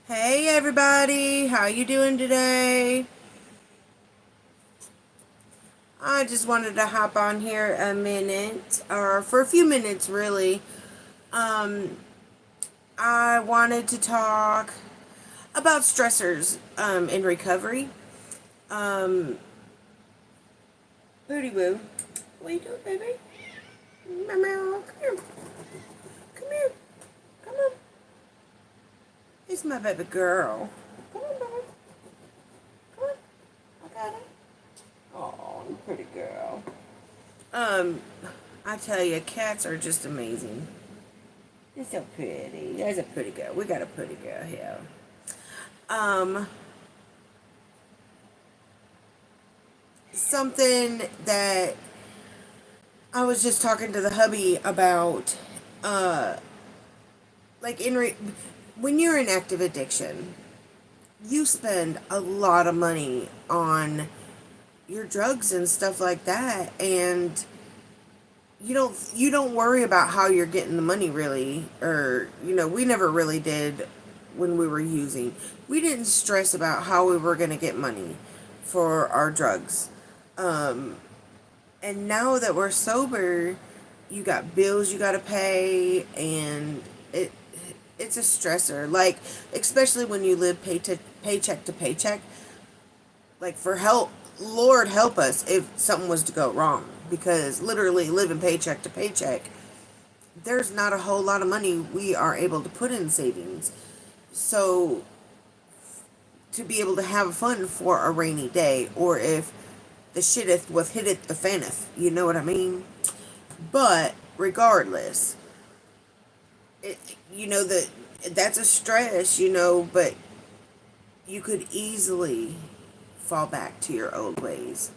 Hey everybody, how you doing today? I just wanted to hop on here a minute, or for a few minutes really. Um, I wanted to talk about stressors in recovery. Um, Booty Boo, what you doing, baby? Meow, meow. Come here, come here, come on. It's my baby girl. Come on, baby. Come on, I got it. Oh, you pretty girl. Um, I tell you, cats are just amazing. They're so pretty. There's a pretty girl. We got a pretty girl here. Um, Something that I was just talking to the hubby about, uh, like when you're in active addiction, you spend a lot of money on your drugs and stuff like that, and you don't worry about how you're getting the money really, or we never really did when we were using. We didn't stress about how we were going to get money for our drugs. um and now that we're sober, you got bills you got to pay, and it's a stressor, like, especially when you live paycheck to paycheck. Like, for help, Lord help us if something was to go wrong, because literally living paycheck to paycheck, there's not a whole lot of money we are able to put in savings. So to be able to have a fund for a rainy day, or if the shitteth with hitteth the fanneth, you know what I mean? But regardless, it, that that's a stress, but you could easily fall back to your old ways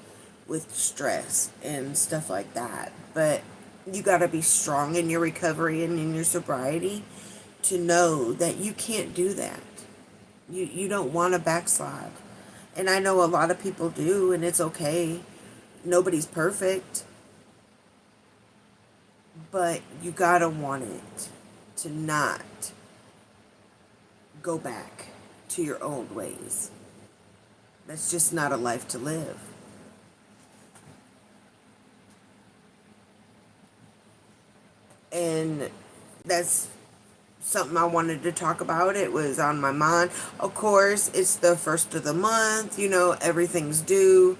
with stress and stuff like that. But you got to be strong in your recovery and in your sobriety to know that you can't do that. You don't want to backslide. And I know a lot of people do, and it's okay. Nobody's perfect. But you got to want it to not go back to your old ways. That's just not a life to live. And that's something I wanted to talk about. It was on my mind. Of course, it's the first of the month, everything's due.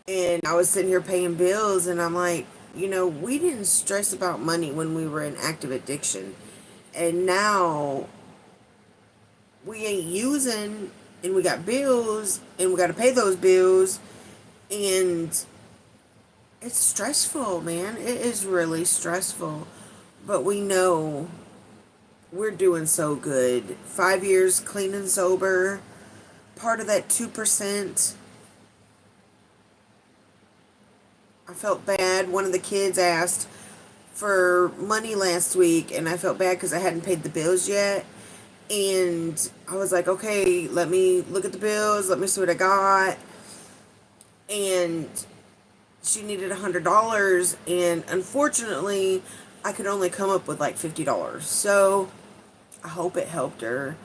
And I was sitting here paying bills, and I'm like, we didn't stress about money when we were in active addiction. And now we ain't using, and we got bills, and we got to pay those bills. And it's stressful, man. It is really stressful. But we know we're doing so good. 5 years clean and sober. Part of that 2%. I felt bad. One of the kids asked for money last week, and I felt bad because I hadn't paid the bills yet. And I was like, okay, let me look at the bills. Let me see what I got. And she needed $100, and unfortunately, I could only come up with like $50. So I hope it helped her.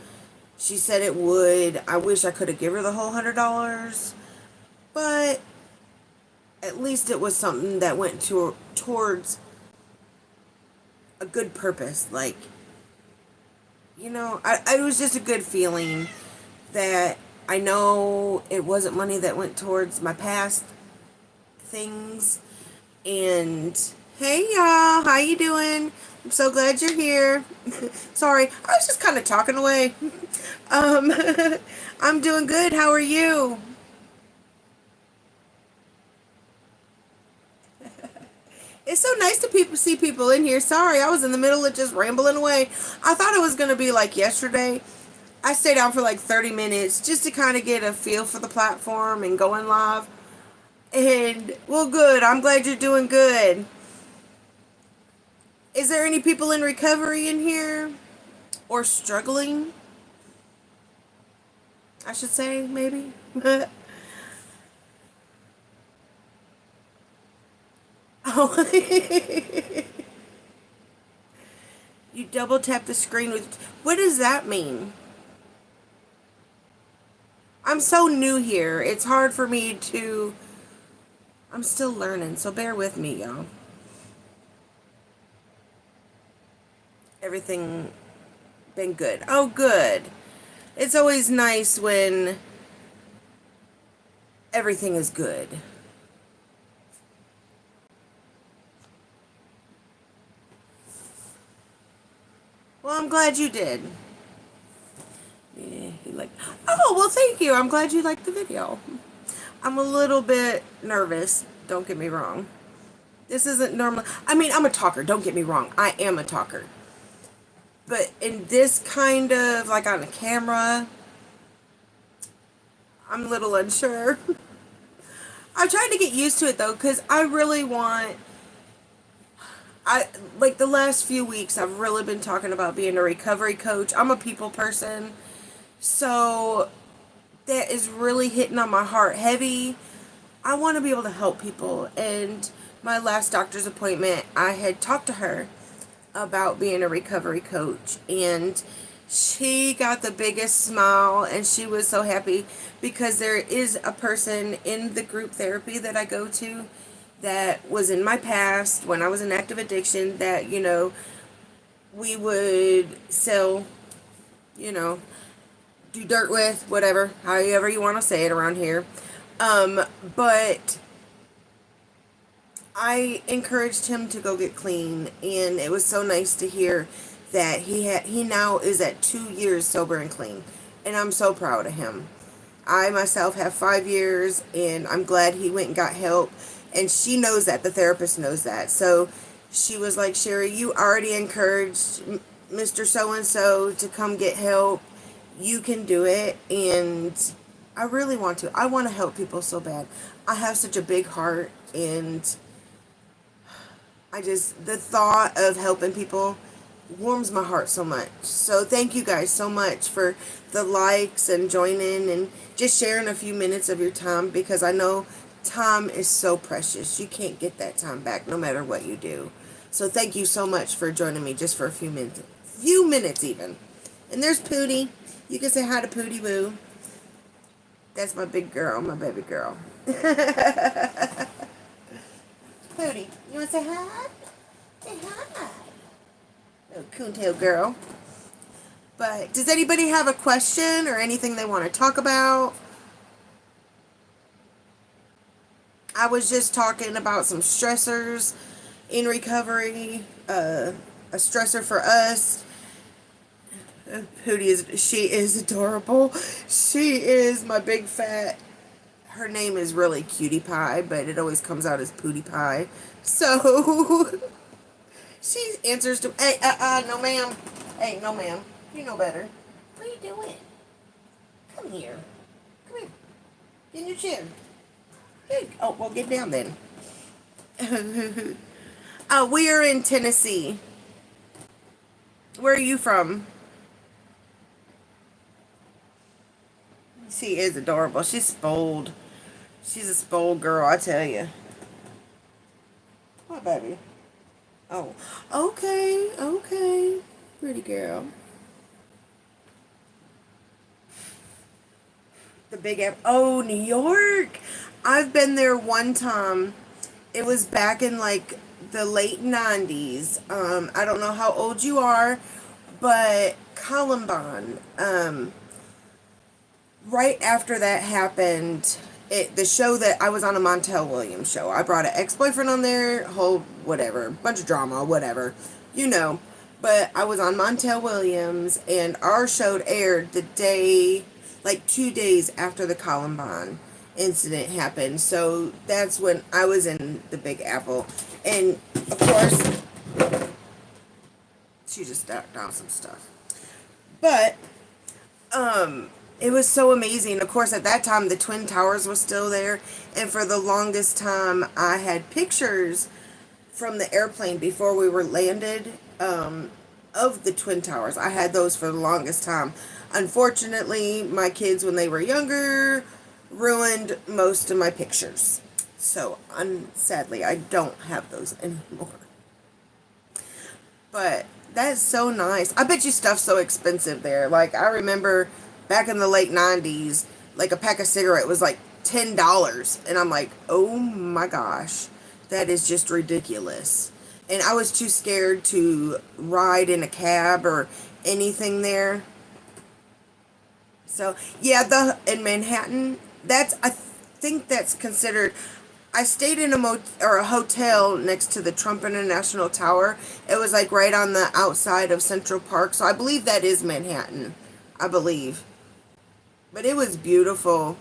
She said it would. I wish I could have given her the whole $100, but at least it was something that went towards a good purpose. Like, it was just a good feeling that I know it wasn't money that went towards my past things. And hey y'all, how you doing? I'm so glad you're here. Sorry, I was just kind of talking away. um I'm doing good. How are you? It's so nice to see people in here. Sorry, I was in the middle of just rambling away. I thought it was going to be like yesterday. I stayed out for like 30 minutes just to kind of get a feel for the platform and going live. And, well, good. I'm glad you're doing good. Is there any people in recovery in here? Or struggling? I should say, maybe. Oh. You double tap the screen with. What does that mean? I'm so new here. It's hard for me to, I'm still learning, so bear with me, y'all. Everything been good. Oh, good. It's always nice when everything is good. Well, I'm glad you did. Yeah, you like. Oh, well, thank you. I'm glad you liked the video. I'm a little bit nervous. Don't get me wrong. This isn't normal. I mean, I'm a talker. Don't get me wrong. I am a talker. But in this kind of, like on a camera, I'm a little unsure. I'm trying to get used to it though, because I really want. I like the last few weeks I've really been talking about being a recovery coach. I'm a people person. So that is really hitting on my heart heavy. I want to be able to help people. And my last doctor's appointment, I had talked to her about being a recovery coach, and she got the biggest smile, and she was so happy because there is a person in the group therapy that I go to that was in my past when I was in active addiction that, we would sell, you know, do dirt with, whatever, however you want to say it around here. But I encouraged him to go get clean, and it was so nice to hear that he now is at 2 years sober and clean, and I'm so proud of him. I myself have 5 years, and I'm glad he went and got help, and she knows that, the therapist knows that. So she was like, Sherry, you already encouraged Mr. So-and-so to come get help. You can do it, and I really want to. I want to help people so bad. I have such a big heart, and the thought of helping people warms my heart so much. So thank you guys so much for the likes and joining and just sharing a few minutes of your time, because I know time is so precious. You can't get that time back no matter what you do. So thank you so much for joining me just for a few minutes. Few minutes even. And there's Pootie. You can say hi to Pootie Boo. That's my big girl, my baby girl. Pootie, you want to say hi? Say hi. Little coontail girl. But does anybody have a question or anything they want to talk about? I was just talking about some stressors in recovery. A stressor for us. Pootie she is adorable. She is my big fat. Her name is really Cutie Pie, but it always comes out as Pootie Pie. So she answers to, hey, no ma'am. Hey, no ma'am. You know better. What are you doing? Come here. Come here. Get in your chair. Good. Oh, well, get down then. We are in Tennessee. Where are you from? She is adorable. She's spoiled. She's a spoiled girl, I tell you. What, baby? Oh, okay, okay. Pretty girl. The Big Apple. Oh, New York. I've been there one time. It was back in like the late 90s. I don't know how old you are, but Columbine. Right after that happened, the show that I was on, a Montel Williams show. I brought an ex-boyfriend on there, whole whatever, bunch of drama, whatever, you know. But I was on Montel Williams, and our show aired the day, like 2 days after the Columbine incident happened. So that's when I was in the Big Apple, and of course, she just knocked down some stuff. But it was so amazing. Of course, at that time, the Twin Towers was still there. And for the longest time, I had pictures from the airplane before we were landed of the Twin Towers. I had those for the longest time. Unfortunately, my kids, when they were younger, ruined most of my pictures. So, sadly, I don't have those anymore. But that's so nice. I bet you stuff's so expensive there. Like, I remember back in the late 90s, like a pack of cigarette was like $10, and I'm like, oh my gosh, that is just ridiculous. And I was too scared to ride in a cab or anything there. So yeah, the in Manhattan, that's I think that's considered. I stayed in a hotel next to the Trump International Tower. It was like right on the outside of Central Park, so I believe that is Manhattan. I believe, but it was beautiful.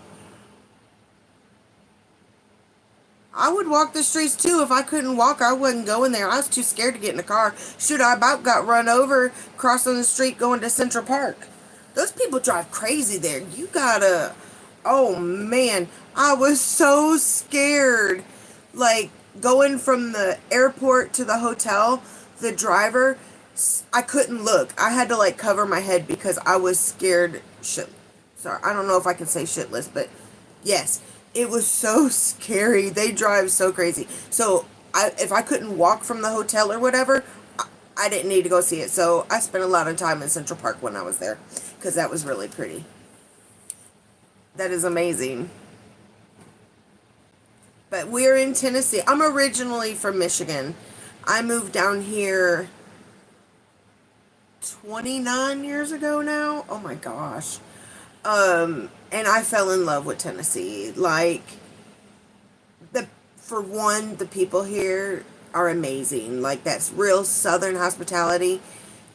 I would walk the streets too. If I couldn't walk, I wasn't going there. I was too scared to get in the car. Shoot, I about got run over crossing the street going to Central Park. Those people drive crazy there. You gotta. Oh man, I was so scared. Like going from the airport to the hotel, the driver, I couldn't look. I had to like cover my head because I was scared shit. Sorry, I don't know if I can say shitless, but yes, it was so scary. They drive so crazy. So if I couldn't walk from the hotel or whatever, I didn't need to go see it. So I spent a lot of time in Central Park when I was there because that was really pretty. That is amazing. But we're in Tennessee. I'm originally from Michigan. I moved down here 29 years ago now. Oh my gosh. And I fell in love with Tennessee. Like the for one, the people here are amazing. Like that's real Southern hospitality.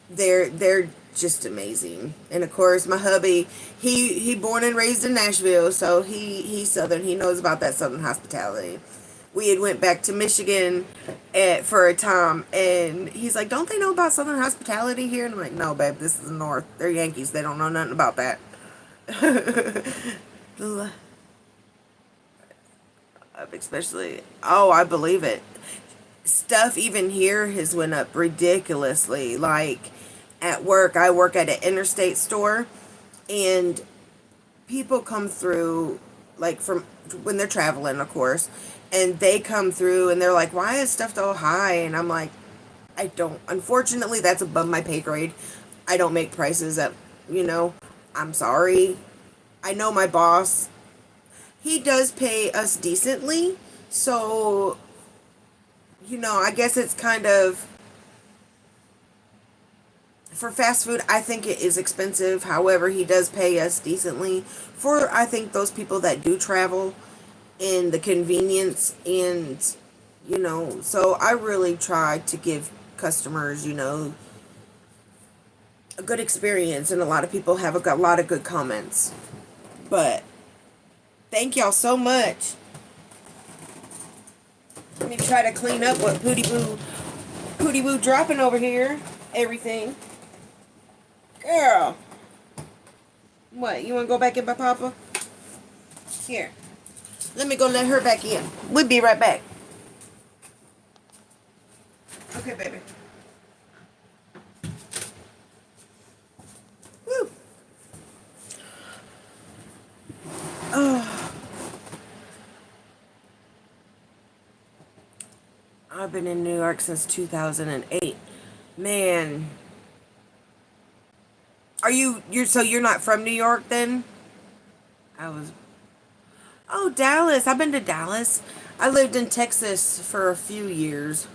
They're just amazing. And of course, my hubby, he born and raised in Nashville, so he's Southern. He knows about that Southern hospitality. We had went back to Michigan for a time, and he's like, "Don't they know about Southern hospitality here?" And I'm like, "No, babe, this is the North. They're Yankees. They don't know nothing about that." Especially, oh, I believe it. Stuff even here has went up ridiculously. Like at work, I work at an interstate store, and people come through like from when they're traveling, of course, and they come through and they're like, "Why is stuff so high?" And I'm like, I don't. Unfortunately, that's above my pay grade. I don't make prices up. You know, I'm sorry. I know my boss. He does pay us decently, so I guess it's kind of for fast food. I think it is expensive. However, he does pay us decently for I think those people that do travel and the convenience and so I really try to give customers, a good experience, and a lot of people have a lot of good comments. But thank y'all so much. Let me try to clean up what Pootie Boo dropping over here. Everything. Girl. What, you want to go back in by Papa? Here. Let me go let her back in. We'll be right back. Okay, baby. Woo. Oh. I've been in New York since 2008. Man. You're not from New York then? I was Oh, Dallas. I've been to Dallas. I lived in Texas for a few years.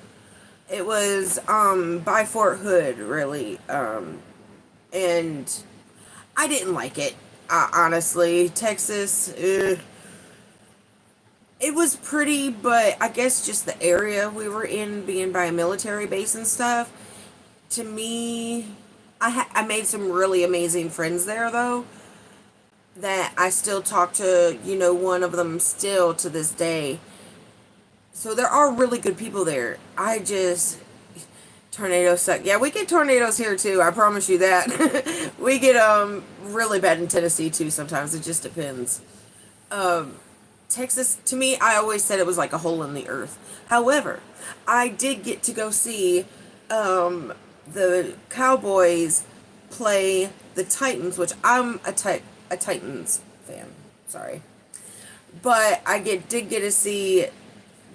It was by Fort Hood, really. And I didn't like it. Honestly, Texas, it was pretty, but I guess just the area we were in, being by a military base and stuff, to me, I made some really amazing friends there, though, that I still talk to, one of them still to this day. So there are really good people there. Tornadoes suck. Yeah, we get tornadoes here too. I promise you that. We get really bad in Tennessee too sometimes. It just depends. Texas, to me, I always said it was like a hole in the earth. However, I did get to go see the Cowboys play the Titans, which I'm a Titans fan. Sorry. But did get to see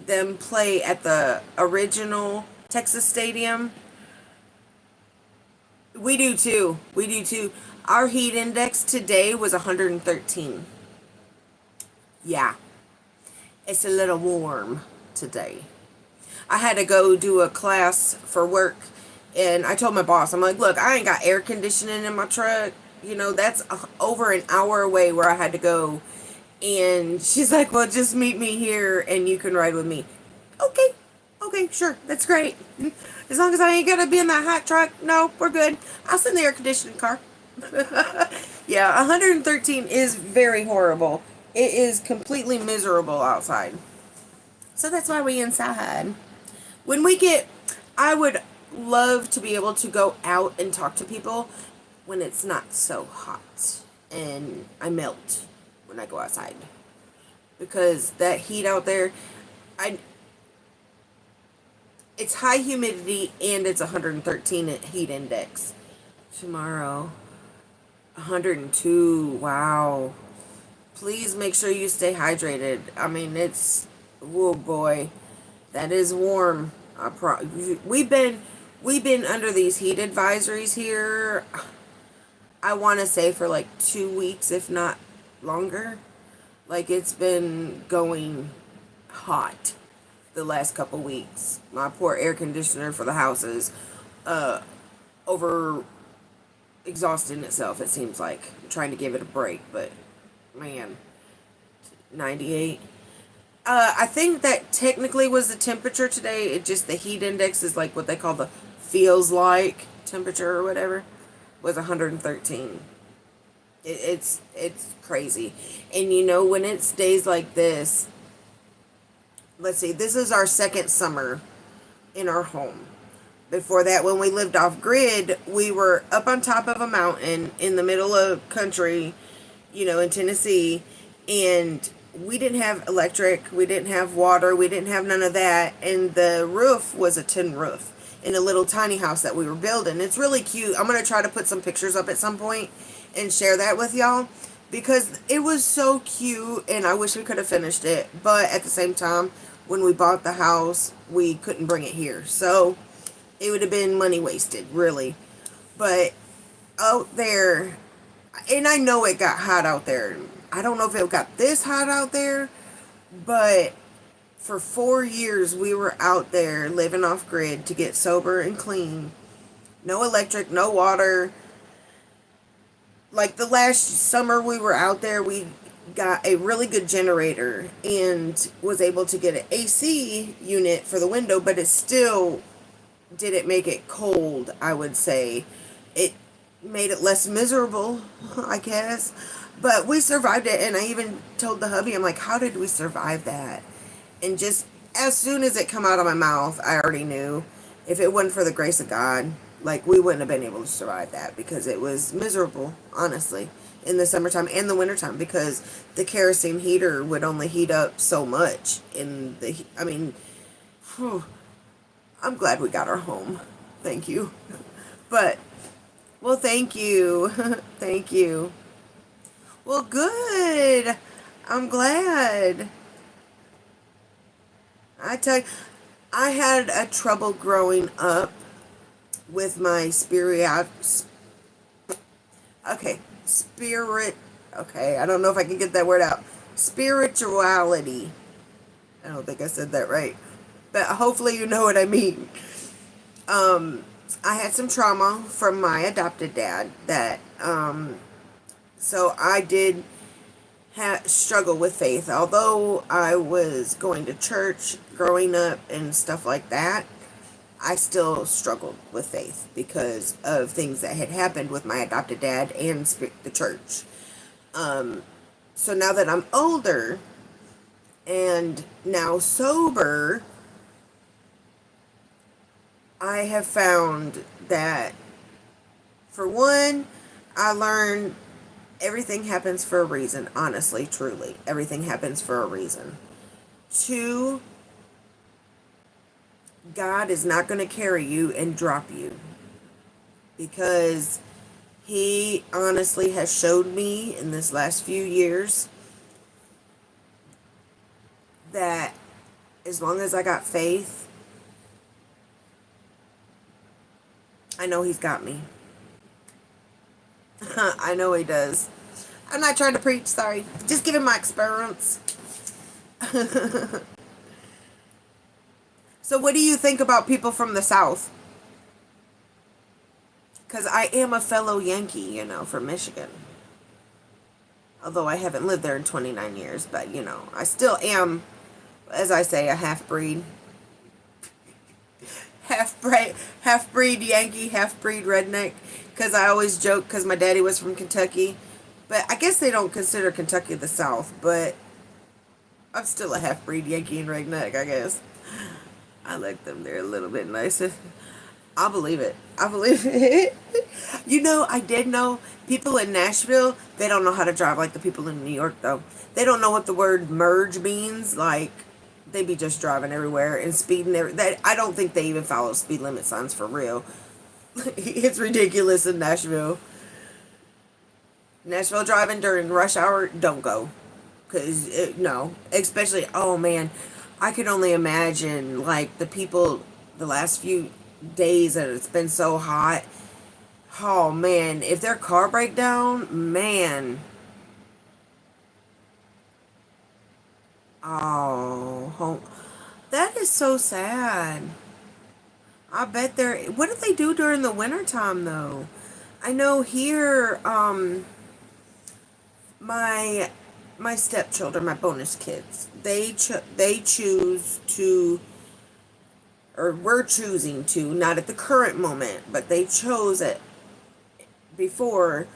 them play at the original Texas Stadium. We do too. We do too. Our heat index today was 113. Yeah, it's a little warm today. I had to go do a class for work, and I told my boss, I'm like, look, I ain't got air conditioning in my truck. You know, that's over an hour away where I had to go. And she's like, well, just meet me here and you can ride with me. Okay, okay, sure, that's great. As long as I ain't gonna be in that hot truck, no, we're good. I'll send the air conditioning car. Yeah, 113 is very horrible. It is completely miserable outside. So that's why we inside. When we get, I would love to be able to go out and talk to people when it's not so hot and I melt when I go outside. Because that heat out there, I it's high humidity and it's 113 heat index. Tomorrow, 102. Wow. Please make sure you stay hydrated. I mean, it's, oh boy, that is warm. We've been under these heat advisories here. I want to say for like 2 weeks, if not longer. Like it's been going hot the last couple weeks. My poor air conditioner for the house is over exhausting itself. It seems like I'm trying to give it a break, but man, 98. I think that technically was the temperature today. It just the heat index is like what they call the feels like temperature or whatever was 113. It's crazy, and you know when it's days like this. Let's see. This is our second summer in our home. Before that, when we lived off grid, we were up on top of a mountain in the middle of country, you know, in Tennessee, and we didn't have electric, we didn't have water, we didn't have none of that, and the roof was a tin roof in a little tiny house that we were building. It's really cute. I'm going to try to put some pictures up at some point and share that with y'all because it was so cute and I wish we could have finished it, but at the same time, when we bought the house, we couldn't bring it here. So, it would have been money wasted, really. But out there, and I know it got hot out there. I don't know if it got this hot out there, but for 4 years we were out there living off grid to get sober and clean. No electric, no water. Like the last summer we were out there, we got a really good generator and was able to get an AC unit for the window, but it still didn't make it cold, I would say. It made it less miserable, I guess. But we survived it, and I even told the hubby, I'm like, how did we survive that? And just as soon as it come out of my mouth, I already knew if it wasn't for the grace of God, like we wouldn't have been able to survive that because it was miserable, honestly, in the summertime and the wintertime because the kerosene heater would only heat up so much in the, I mean, whew, I'm glad we got our home. Thank you. But, well, thank you. Thank you. Well, good. I'm glad. I tell you, I had a trouble growing up with my spirit, okay, I don't know if I can get that word out. Spirituality. I don't think I said that right. But hopefully you know what I mean. I had some trauma from my adopted dad that, so I did struggle with faith. Although I was going to church growing up and stuff like that, I still struggled with faith because of things that had happened with my adopted dad and the church. So now that I'm older and now sober, I have found that, for one, I learned everything happens for a reason, honestly, truly. Everything happens for a reason. Two, God is not going to carry you and drop you because He honestly has showed me in this last few years that as long as I got faith, I know He's got me. I know He does. I'm not trying to preach, sorry. Just giving my experience. So what do you think about people from the South? Because I am a fellow Yankee, from Michigan. Although I haven't lived there in 29 years, but, I still am, as I say, a half-breed. Half-breed Yankee, half-breed redneck. Because I always joke because my daddy was from Kentucky. But I guess they don't consider Kentucky the South, but I'm still a half-breed Yankee and redneck, I guess. I like them. They're a little bit nicer. I believe it. I believe it. I did know people in Nashville, they don't know how to drive like the people in New York, though. They don't know what the word merge means. Like, they be just driving everywhere and speeding. I don't think they even follow speed limit signs for real. It's ridiculous in Nashville. Nashville driving during rush hour, don't go. Because, no. Especially, oh man, I could only imagine, like, the people the last few days that it's been so hot. Oh man, if their car break down, man. Oh, that is so sad. I bet they're. What do they do during the wintertime though? I know here, my stepchildren, my bonus kids, they choose to, or were choosing to, not at the current moment, but they chose it before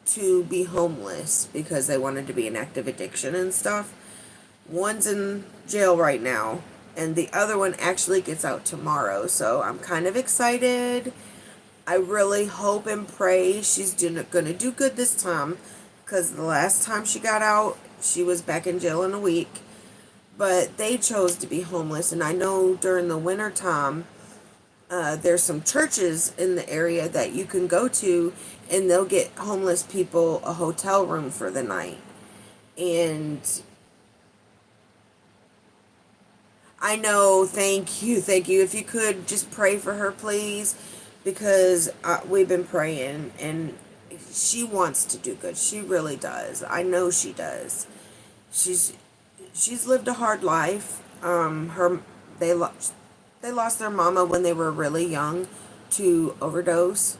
to be homeless because they wanted to be in active addiction and stuff. One's in jail right now, and the other one actually gets out tomorrow. So I'm kind of excited. I really hope and pray she's going to do good this time, because the last time she got out, she was back in jail in a week. But they chose to be homeless, and I know during the winter time, there's some churches in the area that you can go to, and they'll get homeless people a hotel room for the night. And I know, thank you. If you could just pray for her, please, because we've been praying, and she wants to do good. She really does. I know she does. She's lived a hard life. They they lost their mama when they were really young to overdose,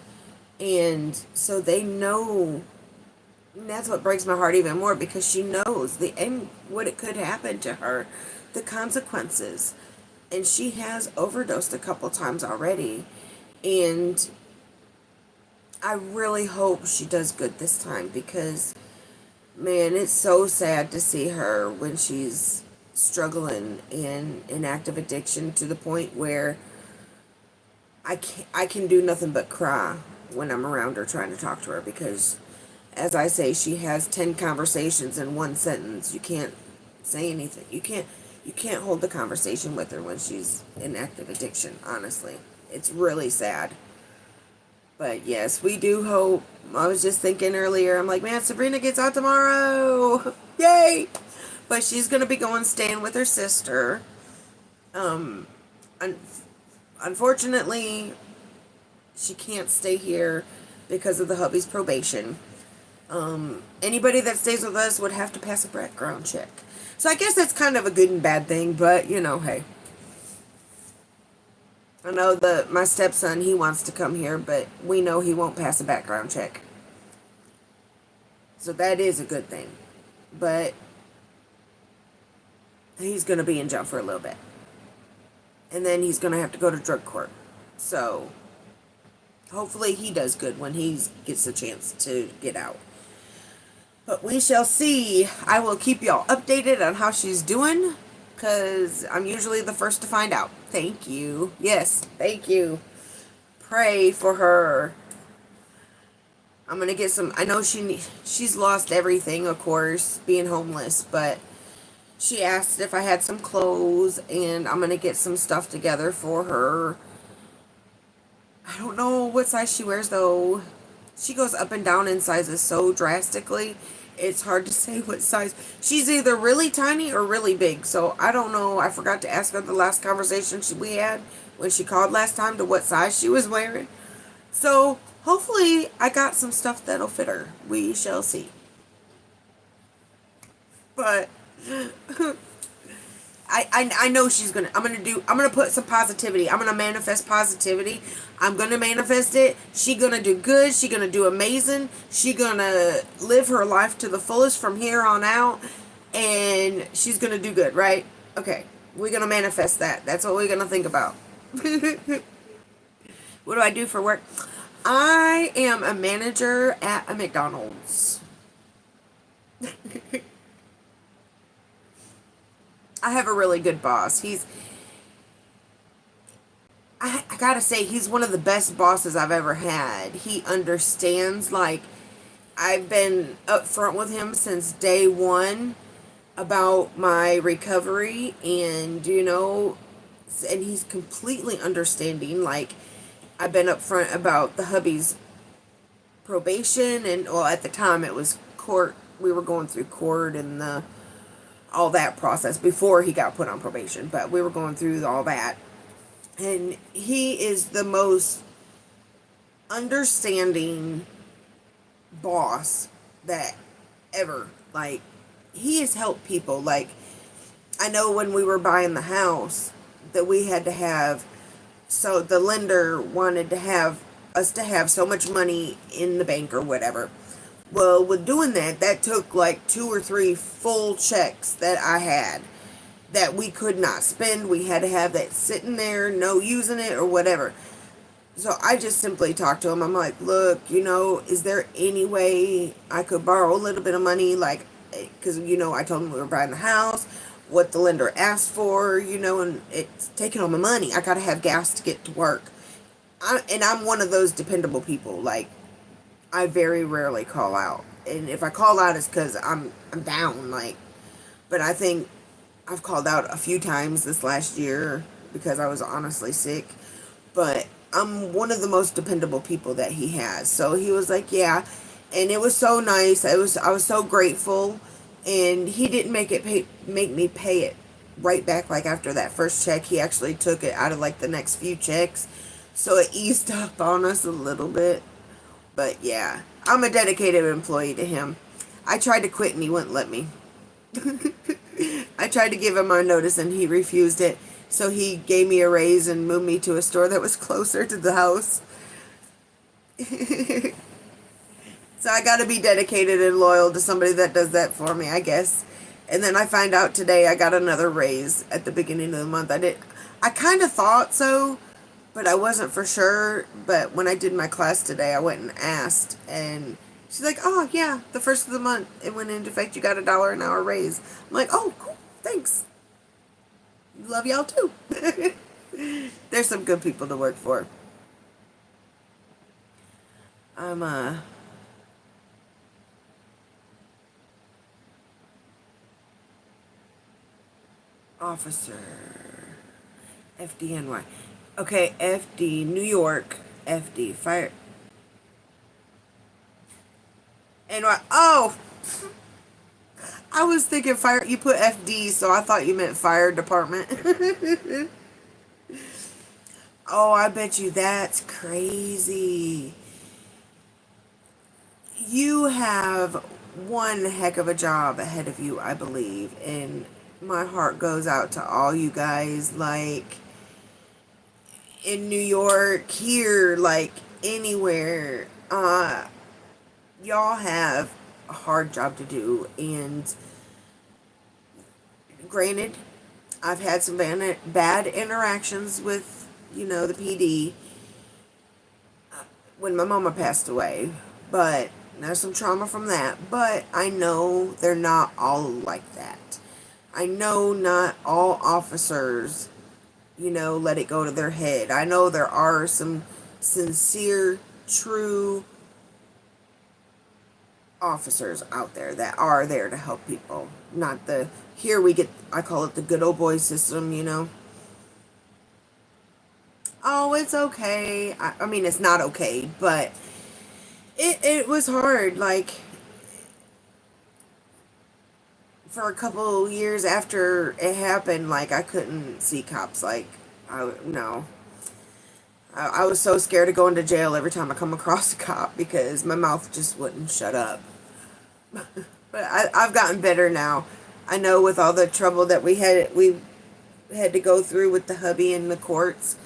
and so they know. And that's what breaks my heart even more, because she knows the end, what it could happen to her, the consequences. And she has overdosed a couple times already, and I really hope she does good this time, because man, it's so sad to see her when she's struggling in active addiction, to the point where I can do nothing but cry when I'm around her trying to talk to her, because as I say, she has 10 conversations in one sentence. You can't say anything. You can't hold the conversation with her when she's in active addiction, honestly. It's really sad. But yes, we do hope. I was just thinking earlier, I'm like, man, Sabrina gets out tomorrow. Yay! But she's going to be staying with her sister. Um, un- Unfortunately, she can't stay here because of the hubby's probation. Anybody that stays with us would have to pass a background check. So I guess that's kind of a good and bad thing, but hey. I know my stepson, he wants to come here, but we know he won't pass a background check. So that is a good thing. But he's going to be in jail for a little bit. And then he's going to have to go to drug court. So hopefully he does good when he gets a chance to get out. But we shall see. I will keep y'all updated on how she's doing, because I'm usually the first to find out. Thank you. Yes, thank you. Pray for her. I'm going to get some. I know she's lost everything, of course, being homeless, but she asked if I had some clothes, and I'm going to get some stuff together for her. I don't know what size she wears, though. She goes up and down in sizes so drastically. It's hard to say what size. She's either really tiny or really big. So I don't know. I forgot to ask her the last conversation we had when she called last time, to what size she was wearing. So hopefully I got some stuff that'll fit her. We shall see. But I know I'm gonna put some positivity. I'm gonna manifest positivity. I'm gonna manifest it. She gonna do good. She gonna do amazing. She gonna live her life to the fullest from here on out, and she's gonna do good, right? Okay, we're gonna manifest that. That's what we're gonna think about. What do I do for work? I am a manager at a McDonald's. I have a really good boss. I gotta say, he's one of the best bosses I've ever had. He understands, like, I've been upfront with him since day one about my recovery, and, and he's completely understanding. Like, I've been upfront about the hubby's probation, and, well, at the time it was court. We were going through court and all that process before he got put on probation, but we were going through all that. And he is the most understanding boss that ever. Like, he has helped people. Like, I know when we were buying the house that we had to have, so the lender wanted to have us to have so much money in the bank or whatever. Well, with doing that, that took like 2 or 3 full checks that I had that we could not spend. We had to have that sitting there, no using it or whatever. So I just simply talked to him. I'm like, look, is there any way I could borrow a little bit of money? Like, because, I told him we were buying the house, what the lender asked for, and it's taking all my money. I got to have gas to get to work. And I'm one of those dependable people. Like, I very rarely call out. And if I call out, it's because I'm down. Like, but I think I've called out a few times this last year because I was honestly sick. But I'm one of the most dependable people that he has. So he was like, yeah. And it was so nice. I was so grateful. And he didn't make me pay it right back. Like, after that first check, he actually took it out of like the next few checks. So it eased up on us a little bit. But yeah, I'm a dedicated employee to him. I tried to quit and he wouldn't let me. I tried to give him my notice and he refused it. So he gave me a raise and moved me to a store that was closer to the house. So I gotta be dedicated and loyal to somebody that does that for me, I guess. And then I find out today I got another raise at the beginning of the month. I kind of thought so, but I wasn't for sure. But when I did my class today, I went and asked, and she's like, oh, yeah, the first of the month, it went into effect. You got $1 an hour raise. I'm like, oh, cool, thanks. Love y'all too. There's some good people to work for. I'm a officer. FDNY. Okay, FD, New York, FD, fire. NY. Oh! I was thinking fire. You put FD, so I thought you meant fire department. Oh, I bet you that's crazy. You have one heck of a job ahead of you, I believe. And my heart goes out to all you guys, like, in New York, here, like, anywhere. Y'all have a hard job to do. And granted, I've had some bad interactions with, the PD when my mama passed away. But there's some trauma from that. But I know they're not all like that. I know not all officers, let it go to their head. I know there are some sincere, true officers out there that are there to help people. Not here I call it the good old boy system. Oh, it's okay. I mean, it's not okay, but it was hard. Like, for a couple years after it happened, like, I couldn't see cops. Like, no. I was so scared of going to jail every time I come across a cop because my mouth just wouldn't shut up. But I've gotten better now. I know with all the trouble that we had to go through with the hubby in the courts.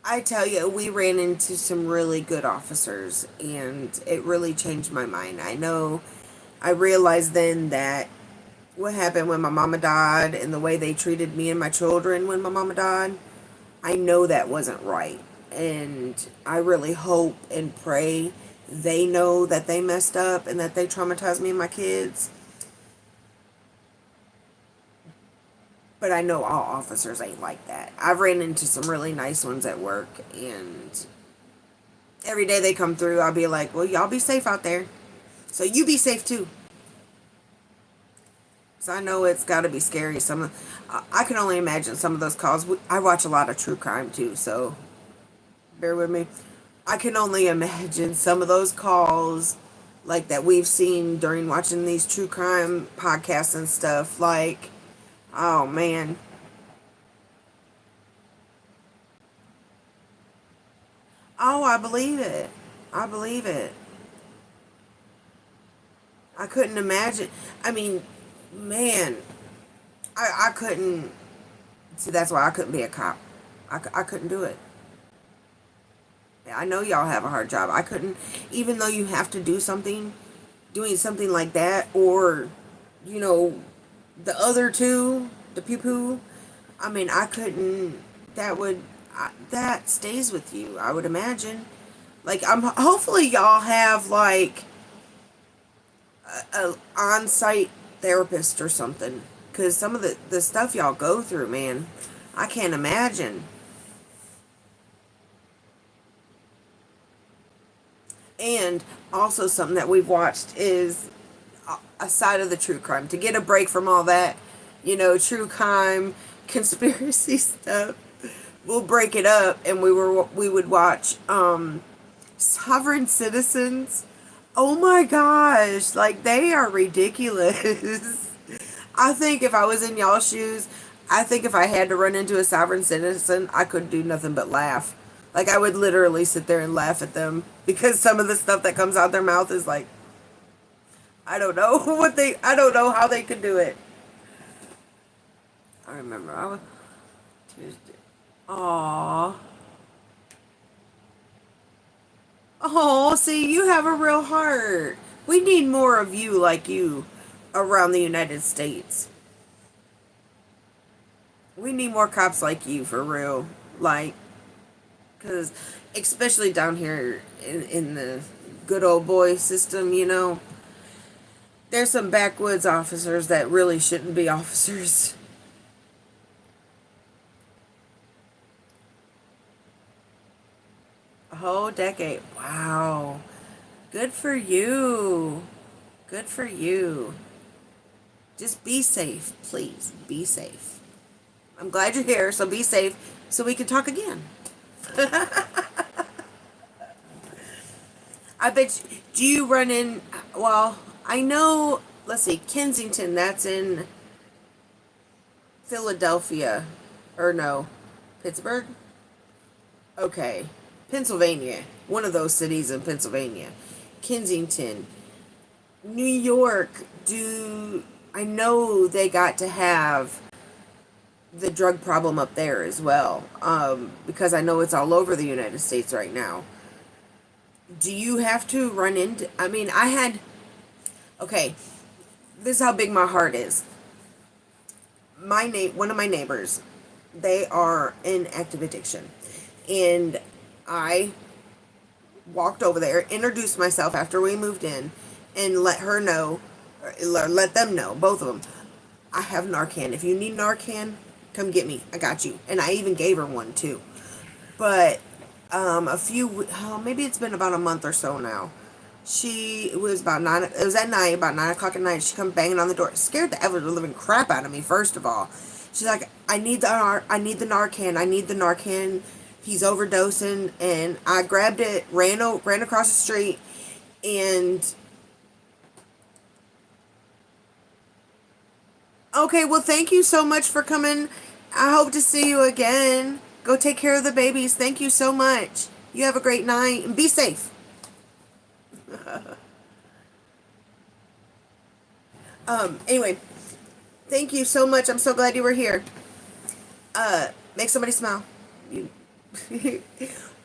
I tell you, we ran into some really good officers, and it really changed my mind. I realized then that what happened when my mama died and the way they treated me and my children when my mama died, I know that wasn't right. And I really hope and pray they know that they messed up and that they traumatized me and my kids. But I know all officers ain't like that. I've ran into some really nice ones at work, and every day they come through, I'll be like, well, y'all be safe out there. So you be safe too. So I know it's got to be scary. I can only imagine some of those calls. I watch a lot of true crime too, so bear with me. I can only imagine some of those calls like that we've seen during watching these true crime podcasts and stuff. Like, oh man. Oh, I believe it. I believe it. I couldn't imagine. I mean, man, I couldn't. See, that's why I couldn't be a cop. I couldn't do it. I know y'all have a hard job. I couldn't, even though you have to do something, doing something like that, or, you know, the other two, the poo poo. I mean, I couldn't. That stays with you, I would imagine. Like, hopefully y'all have like a on-site therapist or something, because some of the stuff y'all go through, man, I can't imagine. And also something that we've watched is a side of the true crime to get a break from all that, true crime, conspiracy stuff. We'll break it up, and we would watch Sovereign Citizens. Oh my gosh, like they are ridiculous. I think if I was in y'all's shoes, I think if I had to run into a sovereign citizen, I could do nothing but laugh. Like I would literally sit there and laugh at them because some of the stuff that comes out their mouth is like, I don't know I don't know how they could do it. I remember I was Tuesday. Aww. Oh, see, you have a real heart. We need more of you like you around the United States. We need more cops like you for real. Like, because especially down here in the good old boy system, there's some backwoods officers that really shouldn't be officers. A whole decade. Wow. Good for you. Good for you. Just be safe, please. Be safe. I'm glad you're here, so be safe so we can talk again. I bet you, do you run in, well, I know, let's see, Kensington, that's in Philadelphia. Or no, Pittsburgh? Okay. Pennsylvania. One of those cities in Pennsylvania. Kensington. New York, I know they got to have the drug problem up there as well, because I know it's all over the United States right now. Do you have to run into, I mean, okay, this is how big my heart is. One of my neighbors, they are in active addiction, and I walked over there, introduced myself after we moved in, and let her know, let them know, both of them, I have Narcan. If you need Narcan, come get me. I got you. And I even gave her one too. But maybe it's been about a month or so now. It was about 9, it was at night, about 9 o'clock at night. She come banging on the door. It scared the ever living crap out of me, first of all. She's like, I need the Narcan. I need the Narcan. He's overdosing. And I grabbed it, ran across the street, and okay, well, thank you so much for coming. I hope to see you again. Go take care of the babies. Thank you so much. You have a great night and be safe. Anyway, Thank you so much. I'm so glad you were here. Make somebody smile. You.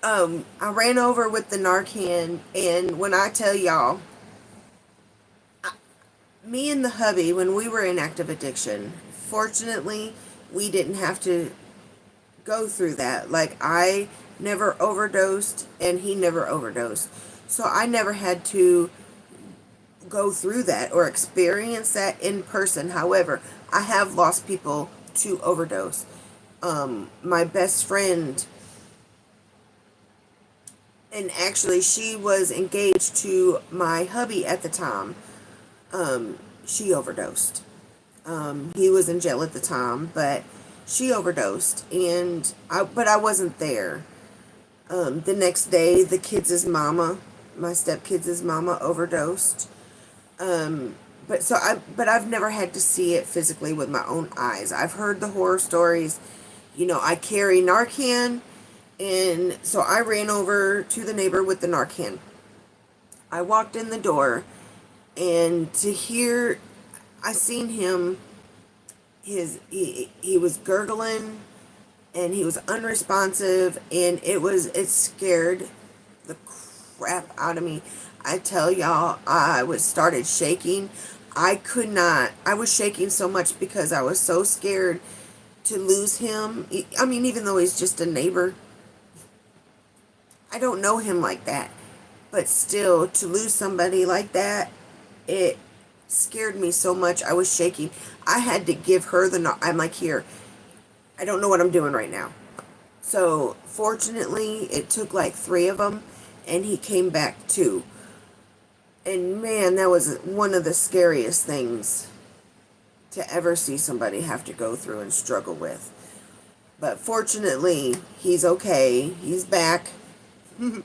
I ran over with the Narcan, and when I tell y'all, me and the hubby, when we were in active addiction, fortunately, we didn't have to go through that. Like, I never overdosed, and he never overdosed. So I never had to go through that or experience that in person. However, I have lost people to overdose. My best friend, and actually she was engaged to my hubby at the time, she overdosed. He was in jail at the time, but she overdosed, and I wasn't there. The next day, the kids' mama, my stepkids' mama, overdosed. But I've never had to see it physically with my own eyes. I've heard the horror stories. You know, I carry Narcan, and so I ran over to the neighbor with the Narcan. I walked in the door, and I seen him. He was gurgling, and he was unresponsive, and it scared the crap out of me. I tell y'all, started shaking. I was shaking so much because I was so scared to lose him. I mean, even though he's just a neighbor, I don't know him like that. But still, to lose somebody like that, it scared me so much. I was shaking. I had to give her I'm like, here, I don't know what I'm doing right now. So, fortunately, it took like 3 of them, and he came back too. And man, that was one of the scariest things to ever see somebody have to go through and struggle with. But fortunately, he's okay. He's back. And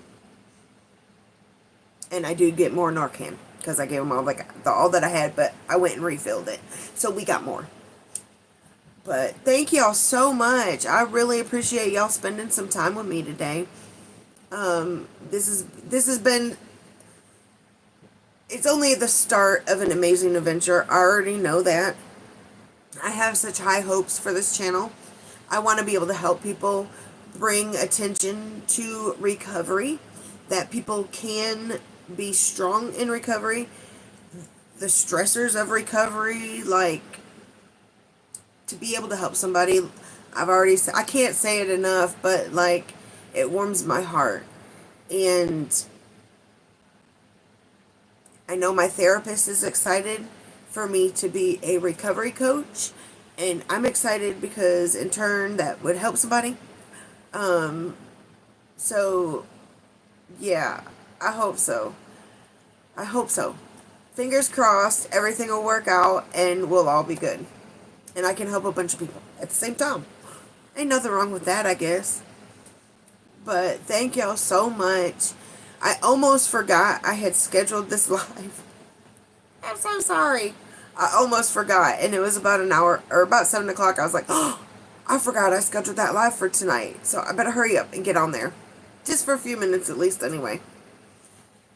I do get more Narcan because I gave him all that I had, but I went and refilled it. So we got more. But thank y'all so much. I really appreciate y'all spending some time with me today. This has been, it's only the start of an amazing adventure. I already know that. I have such high hopes for this channel. I want to be able to help people bring attention to recovery, that people can be strong in recovery, the stressors of recovery, like to be able to help somebody. I can't say it enough, but like it warms my heart. And I know my therapist is excited for me to be a recovery coach, and I'm excited because in turn that would help somebody. So yeah, I hope so. I hope so. Fingers crossed, everything will work out and we'll all be good. And I can help a bunch of people at the same time. Ain't nothing wrong with that, I guess. But thank y'all so much. I almost forgot I had scheduled this live. I'm so sorry. I almost forgot. And it was about an hour, or about 7 o'clock. I was like, oh, I forgot I scheduled that live for tonight. So I better hurry up and get on there. Just for a few minutes at least, anyway.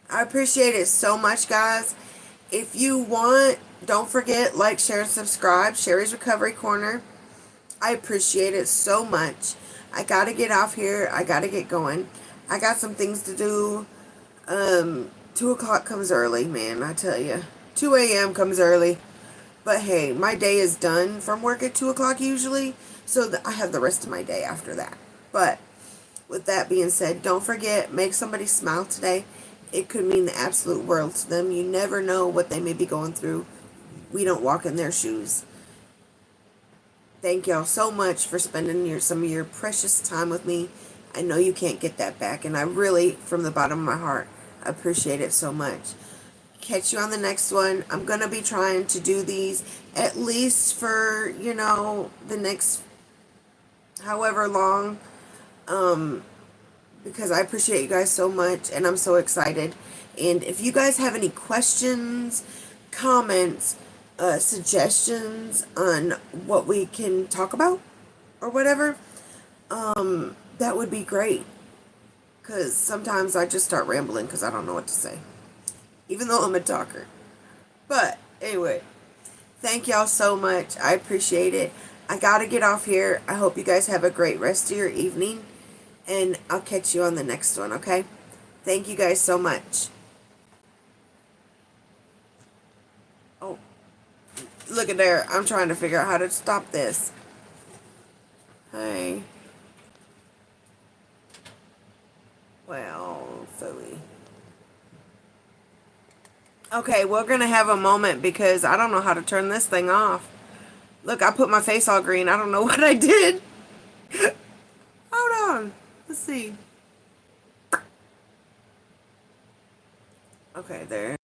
I appreciate it so much, guys. If you want, don't forget, like, share, and subscribe. Sherry's Recovery Corner. I appreciate it so much. I gotta get off here. I gotta get going. I got some things to do. 2 o'clock comes early, man, I tell you. 2 a.m. comes early. But hey, my day is done from work at 2 o'clock usually. So I have the rest of my day after that. But with that being said, don't forget, make somebody smile today. It could mean the absolute world to them. You never know what they may be going through. We don't walk in their shoes. Thank y'all so much for spending some of your precious time with me. I know you can't get that back, and I really, from the bottom of my heart, appreciate it so much. Catch you on the next one. I'm going to be trying to do these at least for, the next however long, because I appreciate you guys so much, and I'm so excited. And if you guys have any questions, comments, suggestions on what we can talk about or whatever, that would be great. Because sometimes I just start rambling because I don't know what to say, even though I'm a talker. But anyway, Thank y'all so much. I appreciate it. I gotta get off here. I hope you guys have a great rest of your evening. And I'll catch you on the next one, okay? Thank you guys so much. Oh, look at there. I'm trying to figure out how to stop this. Hey. Well, phooey. Okay, we're gonna have a moment because I don't know how to turn this thing off. Look, I put my face all green. I don't know what I did. Hold on. Let's see. Okay, there.